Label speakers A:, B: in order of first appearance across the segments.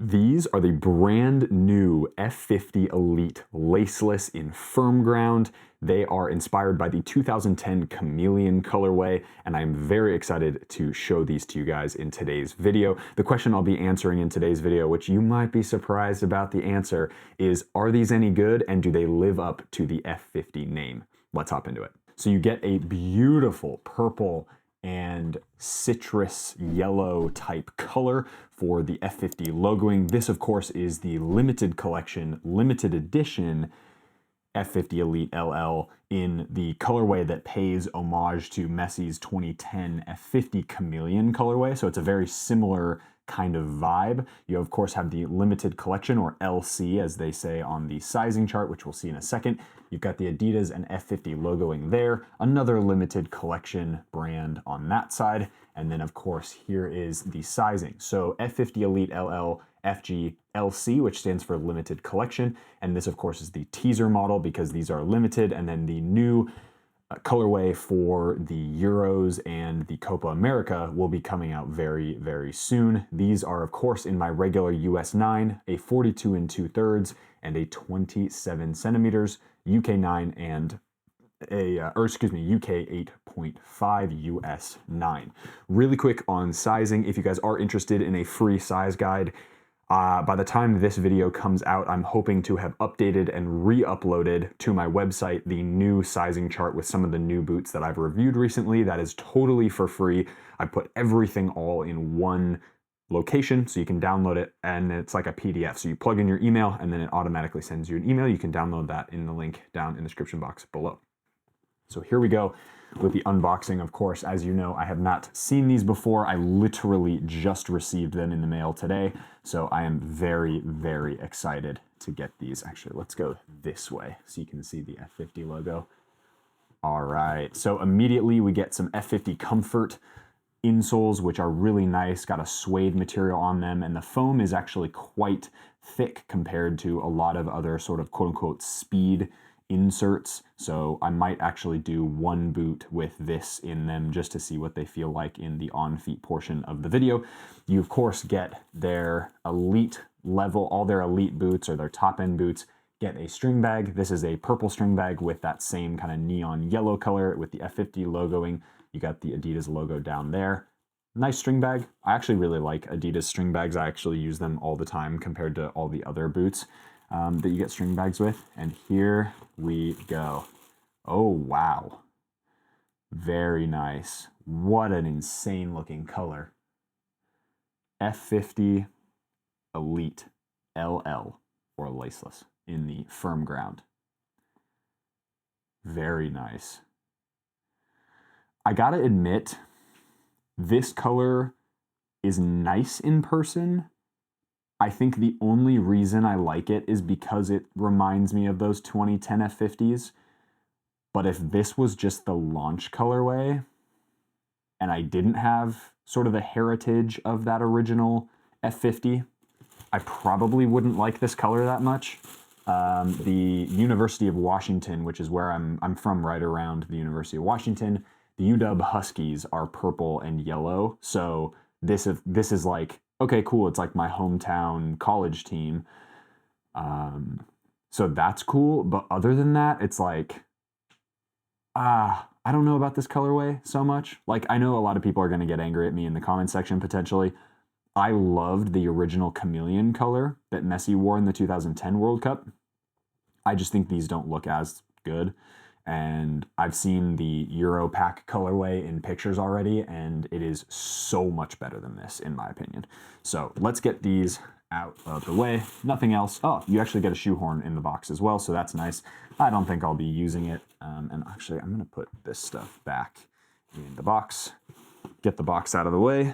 A: These are the brand new F50 Elite laceless in firm ground. They are inspired by the 2010 Chameleon colorway, and I'm very excited to show these to you guys in today's video. The question I'll be answering in today's video, which you might be surprised about the answer, is are these any good and do they live up to the F50 name? Let's hop into it. So you get a beautiful purple and citrus yellow type color for the F50 logoing. This, of course, is the limited collection, limited edition F50 Elite LL in the colorway that pays homage to Messi's 2010 F50 Chameleon colorway. So it's a very similar kind of vibe. You, of course, have the limited collection, or LC as they say on the sizing chart, which we'll see in a second. You've got the Adidas and F50 logoing there, another limited collection brand on that side. And then, of course, here is the sizing. So F50 Elite LL FG LC, which stands for limited collection. And this, of course, is the teaser model because these are limited. And then the new colorway for the Euros and the Copa America will be coming out very, very soon. These are, of course, in my regular US 9, a 42 2/3, and a 27 centimeters, UK 9, and UK 8.5 US 9. Really quick on sizing, if you guys are interested in a free size guide, by the time this video comes out, I'm hoping to have updated and re-uploaded to my website the new sizing chart with some of the new boots that I've reviewed recently. That is totally for free. I put everything all in one location so you can download it, and it's like a PDF. So you plug in your email and then it automatically sends you an email. You can download that in the link down in the description box below. So here we go with the unboxing. Of course, as you know, I have not seen these before. I literally just received them in the mail today. So I am very, very excited to get these. Actually, let's go this way so you can see the F50 logo. All right, so immediately we get some F50 Comfort insoles, which are really nice, got a suede material on them, and the foam is actually quite thick compared to a lot of other sort of quote-unquote speed inserts. So I might actually do one boot with this in them just to see what they feel like in the on-feet portion of the video. You, of course, get their elite level, all their elite boots or their top-end boots get a string bag. This is a purple string bag with that same kind of neon yellow color with the F50 logoing. You got the Adidas logo down there. Nice string bag. I actually really like Adidas string bags. I actually use them all the time compared to all the other boots that you get string bags with. And here we go. Oh, wow. Very nice. What an insane looking color. F50 Elite LL, or laceless, in the firm ground. Very nice. I gotta admit, this color is nice in person. I think the only reason I like it is because it reminds me of those 2010 F50s. But if this was just the launch colorway and I didn't have sort of the heritage of that original F50, I probably wouldn't like this color that much. The University of Washington, which is where I'm from, right around the University of Washington, the UW Huskies are purple and yellow. So this is like, okay, cool. It's like my hometown college team. So that's cool. But other than that, it's like, I don't know about this colorway so much. Like, I know a lot of people are going to get angry at me in the comment section potentially. I loved the original chameleon color that Messi wore in the 2010 World Cup. I just think these don't look as good. And I've seen the Euro Pack colorway in pictures already, and it is so much better than this, in my opinion. So let's get these out of the way. Nothing else. Oh, you actually get a shoehorn in the box as well, so that's nice. I don't think I'll be using it. And actually, I'm going to put this stuff back in the box. Get the box out of the way,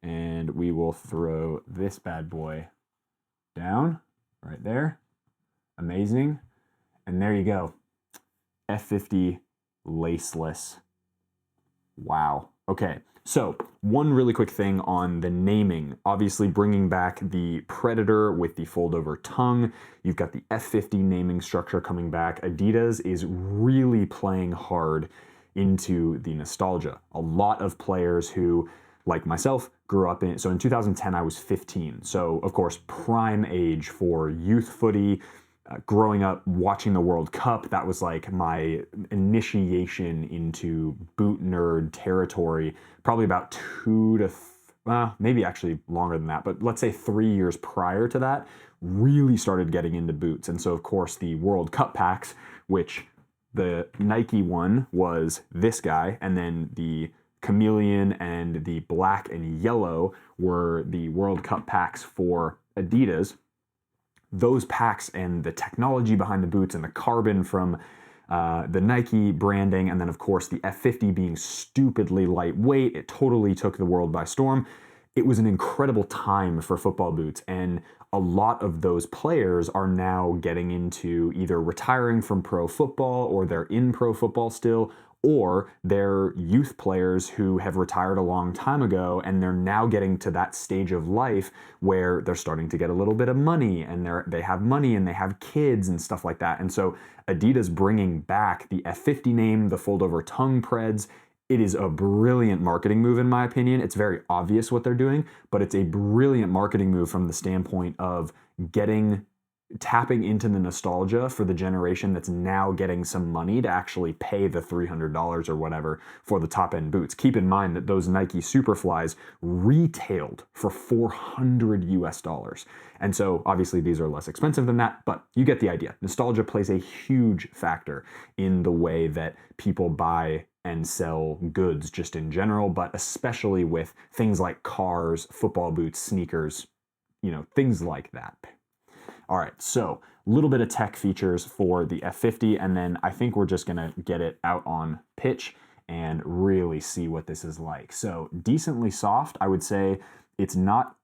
A: and we will throw this bad boy down right there. Amazing. And there you go. F50 laceless. Wow. Okay, so one really quick thing on the naming. Obviously bringing back the Predator with the fold-over tongue. You've got the F50 naming structure coming back. Adidas is really playing hard into the nostalgia. A lot of players who like myself, grew up in, so in 2010 I was 15. So of course, prime age for youth footy. Growing up watching the World Cup, that was like my initiation into boot nerd territory, probably about maybe actually longer than that, but let's say 3 years prior to that, really started getting into boots. And so of course the World Cup packs, which the Nike one was this guy, and then the chameleon and the black and yellow were the World Cup packs for Adidas. Those packs and the technology behind the boots and the carbon from the Nike branding, and then of course the F50 being stupidly lightweight, it totally took the world by storm. It was an incredible time for football boots, and a lot of those players are now getting into either retiring from pro football, or they're in pro football still, or they're youth players who have retired a long time ago, and they're now getting to that stage of life where they're starting to get a little bit of money, and they have money and they have kids and stuff like that. And so Adidas bringing back the F50 name, the fold over tongue preds, it is a brilliant marketing move in my opinion. It's very obvious what they're doing, but it's a brilliant marketing move from the standpoint of tapping into the nostalgia for the generation that's now getting some money to actually pay the $300 or whatever for the top end boots. Keep in mind that those Nike Superflies retailed for $400 US. And so obviously these are less expensive than that, but you get the idea. Nostalgia plays a huge factor in the way that people buy and sell goods just in general, but especially with things like cars, football boots, sneakers, things like that. All right, so a little bit of tech features for the F50, and then I think we're just gonna get it out on pitch and really see what this is like. So decently soft, I would say. It's not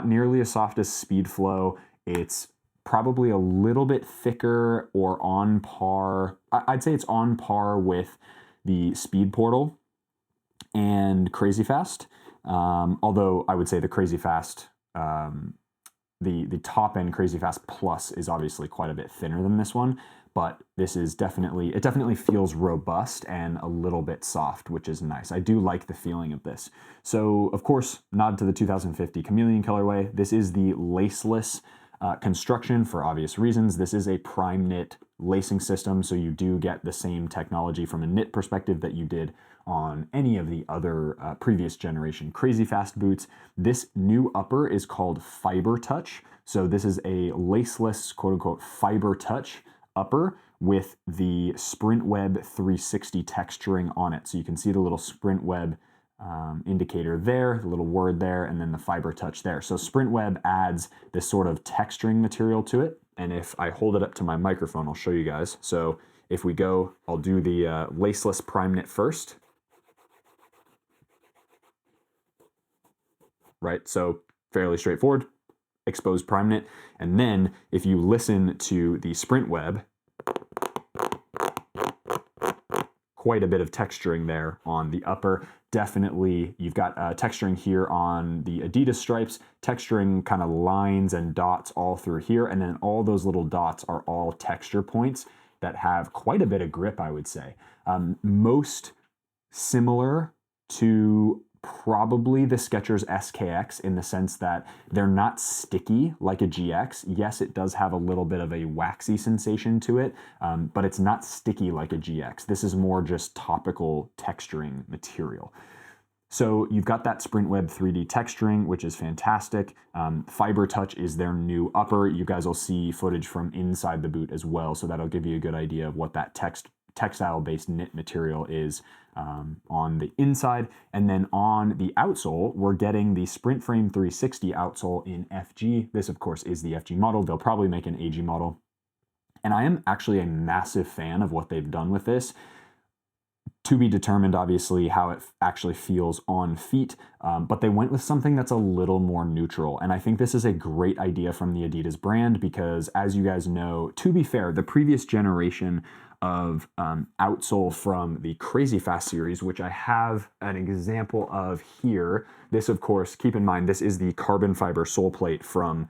A: nearly as soft as Speedflow. It's probably a little bit thicker or on par. I'd say it's on par with the Speed Portal and Crazy Fast. Although I would say the Crazy Fast, the top end Crazy Fast Plus is obviously quite a bit thinner than this one, but this is it definitely feels robust and a little bit soft, which is nice. I do like the feeling of this. So of course, nod to the 2050 Chameleon colorway. This is the laceless construction for obvious reasons. This is a prime knit lacing system, so you do get the same technology from a knit perspective that you did on any of the other previous generation Crazy Fast boots. This new upper is called Fiber Touch. So this is a laceless, quote unquote, Fiber Touch upper with the Sprint Web 360 texturing on it. So you can see the little Sprint Web indicator there, the little word there, and then the Fiber Touch there. So Sprint Web adds this sort of texturing material to it. And if I hold it up to my microphone, I'll show you guys. So if we go, I'll do the laceless prime knit first. Right, so fairly straightforward, exposed prime knit. And then if you listen to the Sprint Web, quite a bit of texturing there on the upper. Definitely, you've got texturing here on the Adidas stripes, texturing kind of lines and dots all through here, and then all those little dots are all texture points that have quite a bit of grip, I would say. Most similar to probably the Skechers SKX in the sense that they're not sticky like a GX. Yes, it does have a little bit of a waxy sensation to it, but it's not sticky like a GX. This is more just topical texturing material. So you've got that Sprint Web 3D texturing, which is fantastic. Fiber Touch is their new upper. You guys will see footage from inside the boot as well, so that'll give you a good idea of what that textile-based knit material is on the inside. And then on the outsole, we're getting the Sprint Frame 360 outsole in FG. This, of course, is the FG model. They'll probably make an AG model. And I am actually a massive fan of what they've done with this. To be determined, obviously, how it actually feels on feet, but they went with something that's a little more neutral. And I think this is a great idea from the Adidas brand because, as you guys know, to be fair, the previous generation of outsole from the Crazy Fast series, which I have an example of here. This, of course, keep in mind, this is the carbon fiber sole plate from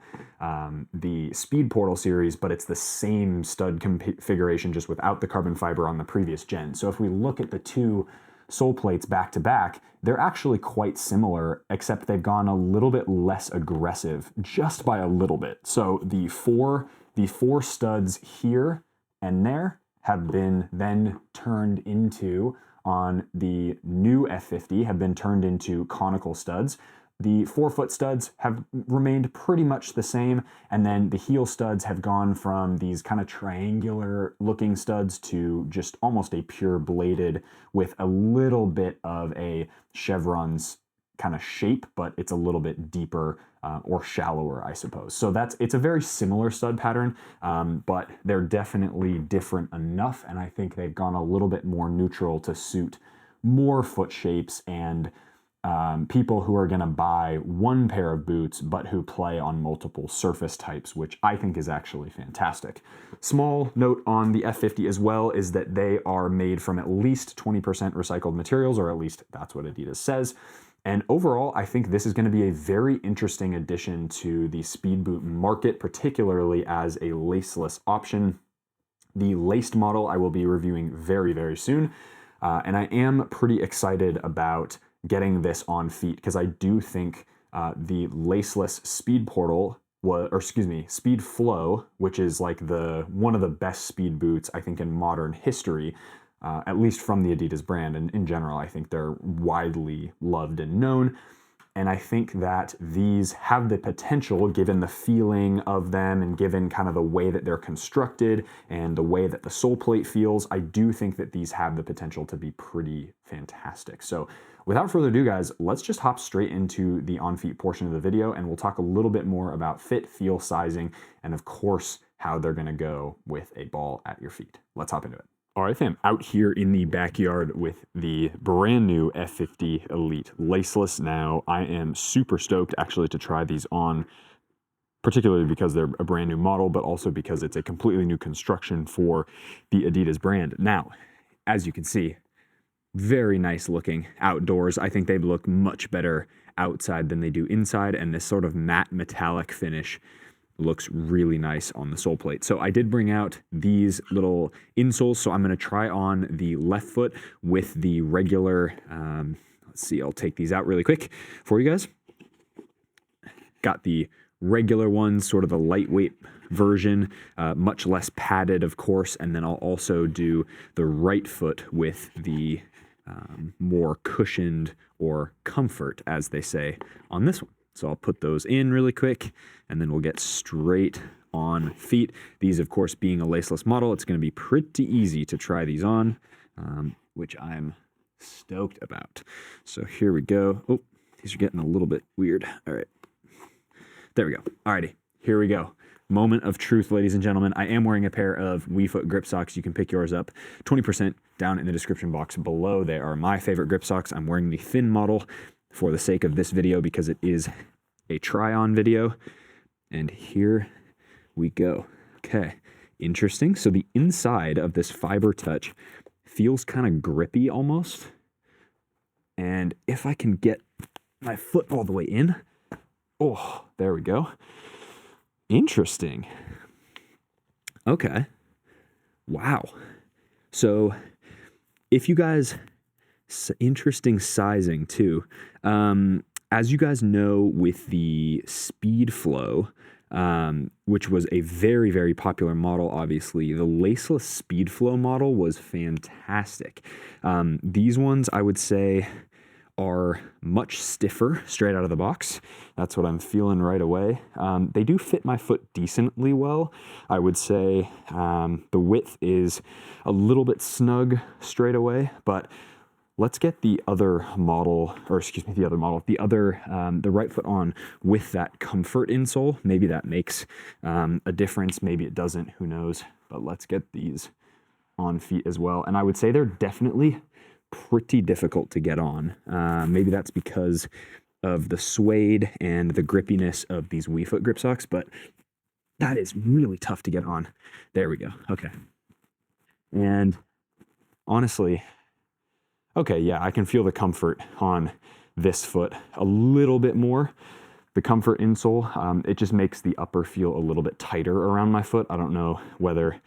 A: the Speed Portal series, but it's the same stud configuration just without the carbon fiber on the previous gen. So if we look at the two sole plates back to back, they're actually quite similar, except they've gone a little bit less aggressive, just by a little bit. So the four studs here and there have been then turned into, on the new F50, have been turned into conical studs. The forefoot studs have remained pretty much the same, and then the heel studs have gone from these kind of triangular looking studs to just almost a pure bladed with a little bit of a chevron's kind of shape, but it's a little bit deeper or shallower, I suppose. So it's a very similar stud pattern, but they're definitely different enough, and I think they've gone a little bit more neutral to suit more foot shapes and people who are going to buy one pair of boots but who play on multiple surface types, which I think is actually fantastic. Small note on the F50 as well is that they are made from at least 20% recycled materials, or at least that's what Adidas says. And overall, I think this is going to be a very interesting addition to the speed boot market, particularly as a laceless option. The laced model I will be reviewing very, very soon. And I am pretty excited about getting this on feet, because I do think the laceless Speed Portal, Speed Flow, which is like one of the best speed boots I think in modern history, at least from the Adidas brand, and in general I think they're widely loved and known. And I think that these have the potential, given the feeling of them and given kind of the way that they're constructed and the way that the sole plate feels, I do think that these have the potential to be pretty fantastic. So without further ado, guys, let's just hop straight into the on-feet portion of the video, and we'll talk a little bit more about fit, feel, sizing, and of course, how they're gonna go with a ball at your feet. Let's hop into it. All right, fam, out here in the backyard with the brand new F50 Elite Laceless now. I am super stoked actually to try these on, particularly because they're a brand new model, but also because it's a completely new construction for the Adidas brand. Now, as you can see, very nice looking outdoors. I think they look much better outside than they do inside, and this sort of matte metallic finish looks really nice on the sole plate. So I did bring out these little insoles, so I'm going to try on the left foot with the regular, let's see, I'll take these out really quick for you guys. Got the regular ones, sort of the lightweight version, much less padded, of course, and then I'll also do the right foot with the more cushioned, or comfort, as they say, on this one. So I'll put those in really quick, and then we'll get straight on feet. These, of course, being a laceless model, it's going to be pretty easy to try these on, which I'm stoked about. So here we go. Oh, these are getting a little bit weird. All right. There we go. Alrighty, here we go. Moment of truth, ladies and gentlemen. I am wearing a pair of WeFoot grip socks. You can pick yours up 20% down in the description box below. They are my favorite grip socks. I'm wearing the thin model for the sake of this video because it is a try-on video. And here we go. Okay, interesting. So the inside of this Fiber Touch feels kind of grippy almost. And if I can get my foot all the way in, oh, there we go. Interesting. Okay. Wow. So if you guys, interesting sizing too. As you guys know, with the Speed Flow, which was a very, very popular model, obviously, the laceless Speed Flow model was fantastic. These ones, I would say, are much stiffer straight out of the box. That's what I'm feeling right away. They do fit my foot decently well. I would say the width is a little bit snug straight away, but let's get the other model, or excuse me, the right foot on with that comfort insole. Maybe that makes a difference. Maybe it doesn't, who knows? But let's get these on feet as well. And I would say they're definitely pretty difficult to get on. Maybe that's because of the suede and the grippiness of these WeFoot grip socks, but that is really tough to get on. There we go. Okay. And honestly, okay, yeah, I can feel the comfort on this foot a little bit more. The comfort insole, it just makes the upper feel a little bit tighter around my foot. I don't know whether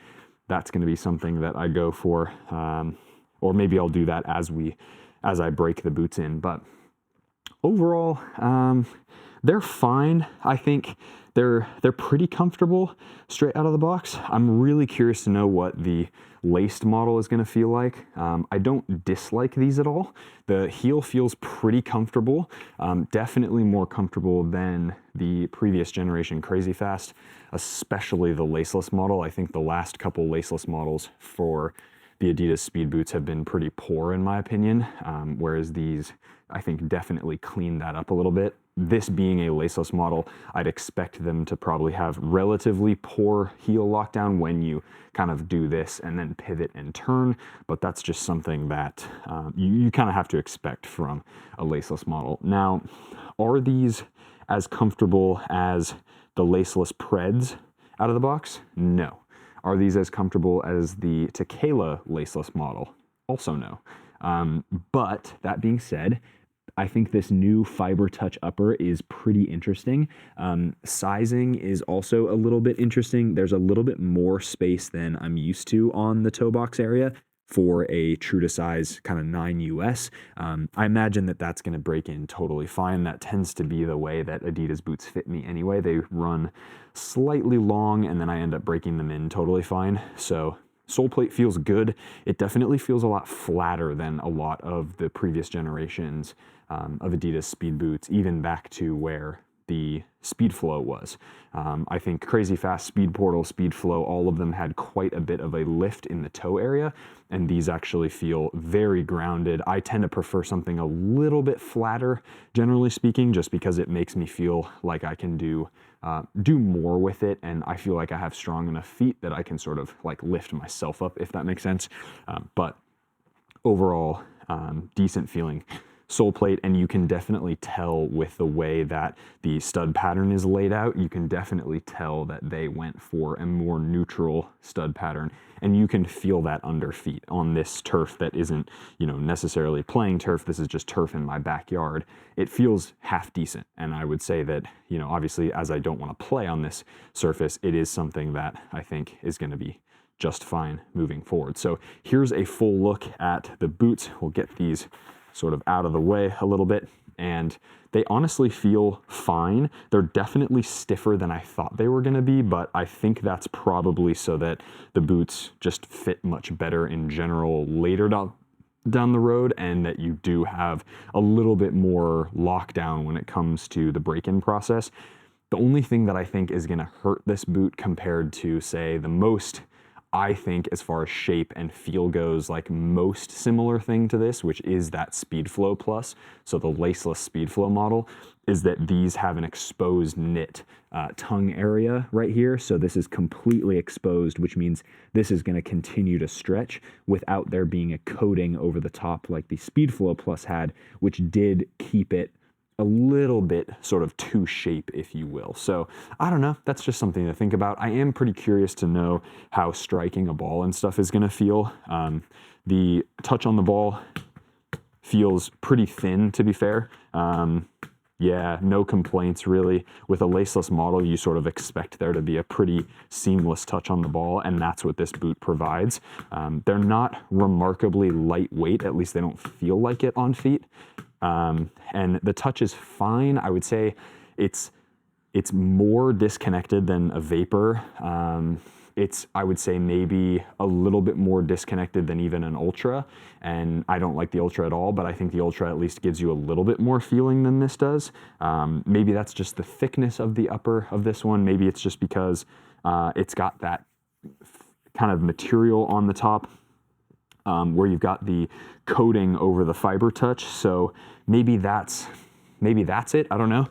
A: that's going to be something that I go for, or maybe I'll do that as we as I break the boots in. But overall, they're fine. I think they're pretty comfortable straight out of the box. I'm really curious to know what the laced model is going to feel like. I don't dislike these at all. The heel feels pretty comfortable, definitely more comfortable than the previous generation Crazy Fast, especially the laceless model. I think the last couple laceless models for the Adidas speed boots have been pretty poor in my opinion, whereas these I think definitely cleaned that up a little bit. This being a laceless model, I'd expect them to probably have relatively poor heel lockdown when you kind of do this and then pivot and turn, but that's just something that you kind of have to expect from a laceless model. Now, are these as comfortable as the laceless Preds out of the box? No. Are these as comfortable as the Tequila laceless model? Also no. But that being said, I think this new Fiber Touch upper is pretty interesting. Sizing is also a little bit interesting. There's a little bit more space than I'm used to on the toe box area for a true to size kind of 9 US. I imagine that that's going to break in totally fine. That tends to be the way that Adidas boots fit me anyway. They run slightly long and then I end up breaking them in totally fine. So sole plate feels good. It definitely feels a lot flatter than a lot of the previous generations of Adidas speed boots, even back to where the Speed Flow was. I think Crazy Fast, Speed Portal, Speed Flow, all of them had quite a bit of a lift in the toe area, and these actually feel very grounded. I tend to prefer something a little bit flatter, generally speaking, just because it makes me feel like I can do more with it, and I feel like I have strong enough feet that I can sort of like lift myself up, if that makes sense. But overall, decent feeling sole plate, and you can definitely tell with the way that the stud pattern is laid out, you can definitely tell that they went for a more neutral stud pattern, and you can feel that under feet on this turf that isn't, you know, necessarily playing turf. This is just turf in my backyard. It feels half decent, and I would say that, you know, obviously as I don't want to play on this surface, it is something that I think is going to be just fine moving forward. So here's a full look at the boots. We'll get these sort of out of the way a little bit, and they honestly feel fine. They're definitely stiffer than I thought they were going to be, but I think that's probably so that the boots just fit much better in general later down the road, and that you do have a little bit more lockdown when it comes to the break-in process. The only thing that I think is going to hurt this boot compared to, say, the most, I think, as far as shape and feel goes, like most similar thing to this, which is that Speed Flow Plus, so the laceless Speed Flow model, is that these have an exposed knit tongue area right here. So this is completely exposed, which means this is going to continue to stretch without there being a coating over the top like the Speed Flow Plus had, which did keep it a little bit sort of to shape, if you will. So I don't know, that's just something to think about. I am pretty curious to know how striking a ball and stuff is gonna feel. The touch on the ball feels pretty thin, to be fair. Yeah, no complaints really. With a laceless model, you sort of expect there to be a pretty seamless touch on the ball, and that's what this boot provides. They're not remarkably lightweight, at least they don't feel like it on feet. And the touch is fine. I would say it's more disconnected than a Vapor. I would say maybe a little bit more disconnected than even an Ultra, and I don't like the Ultra at all, but I think the Ultra at least gives you a little bit more feeling than this does. Maybe that's just the thickness of the upper of this one. Maybe it's just because it's got that kind of material on the top, where you've got the coating over the Fiber Touch. So maybe that's it, I don't know.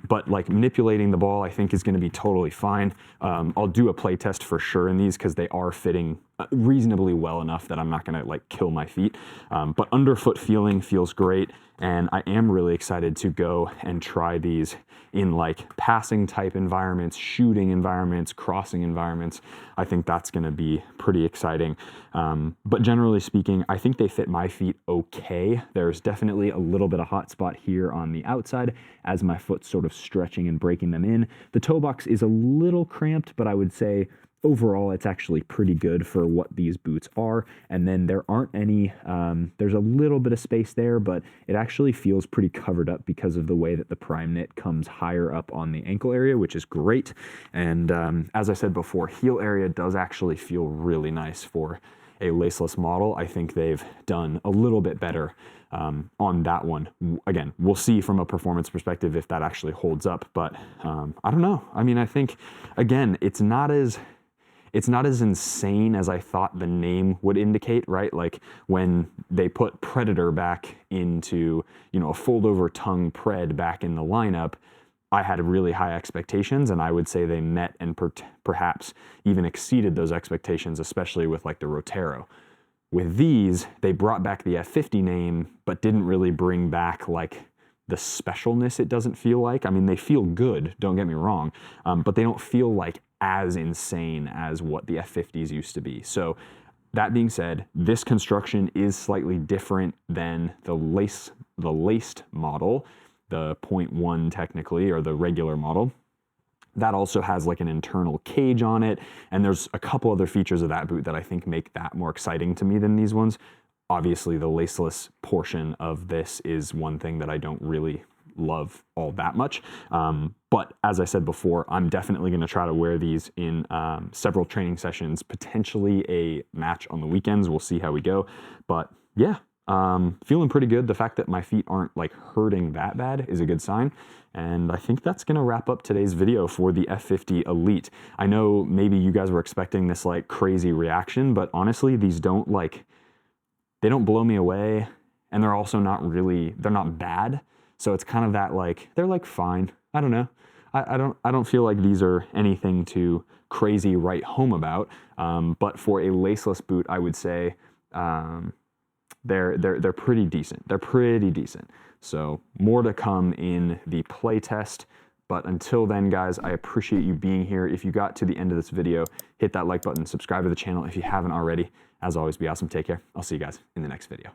A: But like manipulating the ball, I think is gonna be totally fine. I'll do a play test for sure in these because they are fitting reasonably well enough that I'm not gonna like kill my feet. But underfoot feeling feels great, and I am really excited to go and try these in like passing type environments, shooting environments, crossing environments. I think that's gonna be pretty exciting. But generally speaking, I think they fit my feet okay. There's definitely a little bit of hot spot here on the outside as my foot's sort of stretching and breaking them in. The toe box is a little cramped, but I would say overall, it's actually pretty good for what these boots are. And then there aren't any, there's a little bit of space there, but it actually feels pretty covered up because of the way that the prime knit comes higher up on the ankle area, which is great. And as I said before, heel area does actually feel really nice for a laceless model. I think they've done a little bit better on that one. Again, we'll see from a performance perspective if that actually holds up, but I don't know. I mean, I think, again, it's not as insane as I thought the name would indicate, right? Like when they put Predator back into, you know, a fold over tongue Pred back in the lineup, I had really high expectations, and I would say they met and perhaps even exceeded those expectations, especially with like the Rotero. With these, they brought back the F50 name, but didn't really bring back like the specialness, it doesn't feel like. I mean, they feel good, don't get me wrong, but they don't feel like as insane as what the F50s used to be. So that being said, this construction is slightly different than the laced model, the 0.1 technically, or the regular model. That also has like an internal cage on it, and there's a couple other features of that boot that I think make that more exciting to me than these ones. Obviously, the laceless portion of this is one thing that I don't really love all that much. But as I said before, I'm definitely going to try to wear these in several training sessions, potentially a match on the weekends. We'll see how we go. But yeah, feeling pretty good. The fact that my feet aren't like hurting that bad is a good sign. And I think that's going to wrap up today's video for the F50 Elite. I know maybe you guys were expecting this like crazy reaction, but honestly, these don't like, they don't blow me away, and they're also not really, they're not bad. So it's kind of that like, they're like fine. I don't know. I don't feel like these are anything to crazy write home about. But for a laceless boot, I would say they're pretty decent. They're pretty decent. So more to come in the play test. But until then, guys, I appreciate you being here. If you got to the end of this video, hit that like button, subscribe to the channel if you haven't already. As always, be awesome. Take care. I'll see you guys in the next video.